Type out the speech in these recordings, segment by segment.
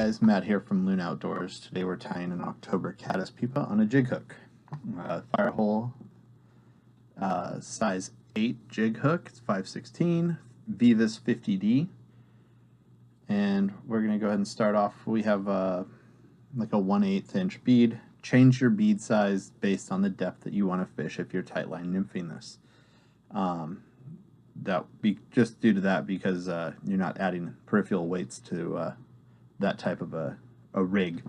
guys, Matt here from Loon Outdoors. Today we're tying an October Caddis pupa on a jig hook. Firehole size 8 jig hook, it's 5/16, Vivus 50D. And we're going to go ahead and start off. We have like a 1/8 inch bead. Change your bead size based on the depth that you want to fish if you're tightline nymphing this. That be just due to that because you're not adding peripheral weights to that type of a rig.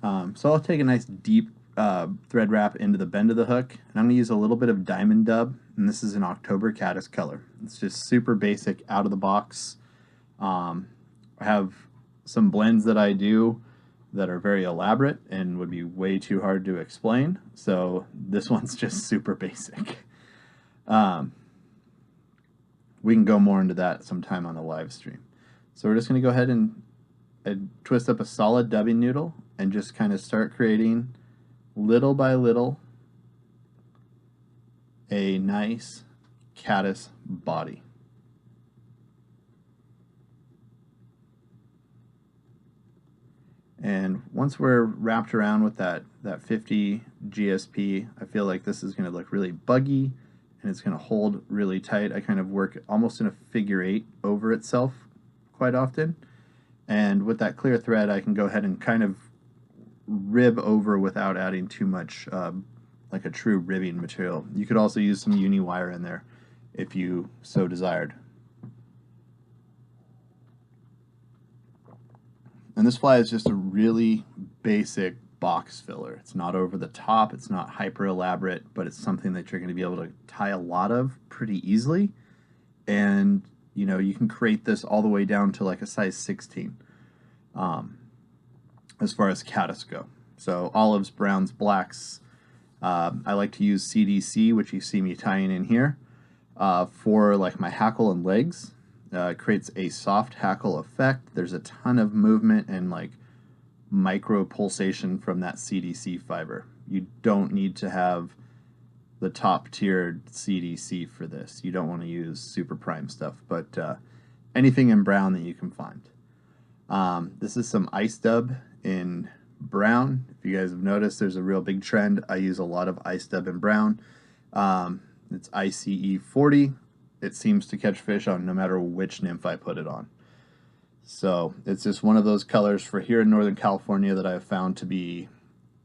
So I'll take a nice deep thread wrap into the bend of the hook, and I'm going to use a little bit of diamond dub, and this is an October Caddis color. It's just super basic, out of the box. I have some blends that I do that are very elaborate and would be way too hard to explain, so this one's just super basic. We can go more into that sometime on a live stream. So we're just going to go ahead and twist up a solid dubbing noodle and just kind of start creating little by little a nice caddis body. And once we're wrapped around with that 50 GSP, I feel like this is going to look really buggy and it's going to hold really tight. I kind of work almost in a figure 8 over itself quite often. And with that clear thread, I can go ahead and kind of rib over without adding too much like a true ribbing material. You could also use some uni wire in there if you so desired. And this fly is just a really basic box filler. It's not over the top, it's not hyper elaborate, but it's something that you're going to be able to tie a lot of pretty easily. And you know, you can create this all the way down to like a size 16 as far as caddis go. So olives, browns, blacks. I like to use CDC, which you see me tying in here, for like my hackle and legs. It creates a soft hackle effect. There's a ton of movement and like micro pulsation from that CDC fiber. You don't need to have the top tiered CDC for this. You don't want to use super prime stuff, but anything in brown that you can find. This is some ice dub in brown. If you guys have noticed, there's a real big trend. I use a lot of ice dub in brown. It's ICE 40. It seems to catch fish on no matter which nymph I put it on. So it's just one of those colors for here in Northern California that I have found to be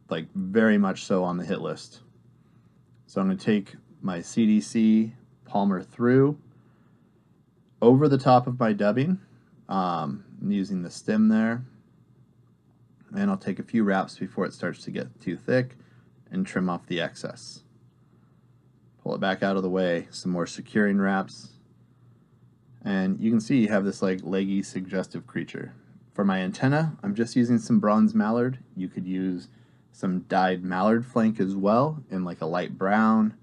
like very much so on the hit list. So I'm going to take my CDC palmer through over the top of my dubbing. I'm using the stem there, and I'll take a few wraps before it starts to get too thick and trim off the excess. Pull it back out of the way, some more securing wraps, and you can see you have this like leggy suggestive creature. For my antenna, I'm just using some bronze mallard. You could use some dyed mallard flank as well in like a light brown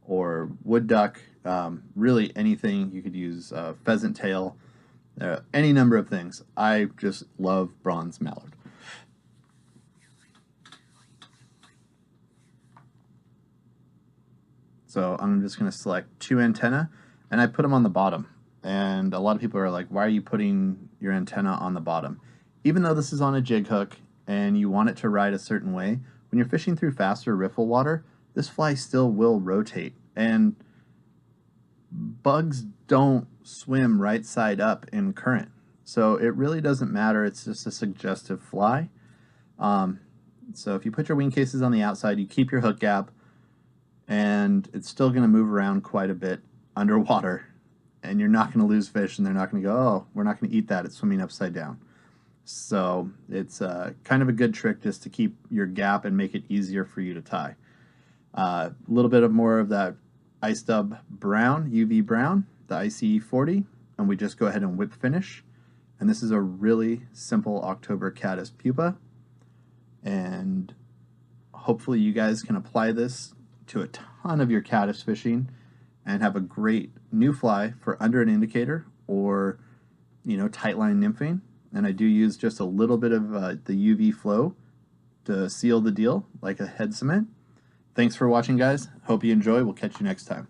or wood duck, really anything. You could use pheasant tail, any number of things. I just love bronze mallard. So I'm just going to select 2 antenna, and I put them on the bottom. And a lot of people are like, why are you putting your antenna on the bottom? Even though this is on a jig hook and you want it to ride a certain way, when you're fishing through faster riffle water, this fly still will rotate. And bugs don't swim right side up in current. So it really doesn't matter. It's just a suggestive fly. So if you put your wing cases on the outside, you keep your hook gap, and it's still going to move around quite a bit underwater, and you're not going to lose fish, and they're not going to go, oh, we're not going to eat that, it's swimming upside down. So it's kind of a good trick just to keep your gap and make it easier for you to tie. A little bit more of that ice dub brown, UV brown, the ICE 40, and we just go ahead and whip finish. And this is a really simple October Caddis pupa, and hopefully you guys can apply this to a ton of your caddis fishing and have a great new fly for under an indicator or, you know, tightline nymphing. And I do use just a little bit of the UV flow to seal the deal like a head cement. Thanks for watching, guys. Hope you enjoy. We'll catch you next time.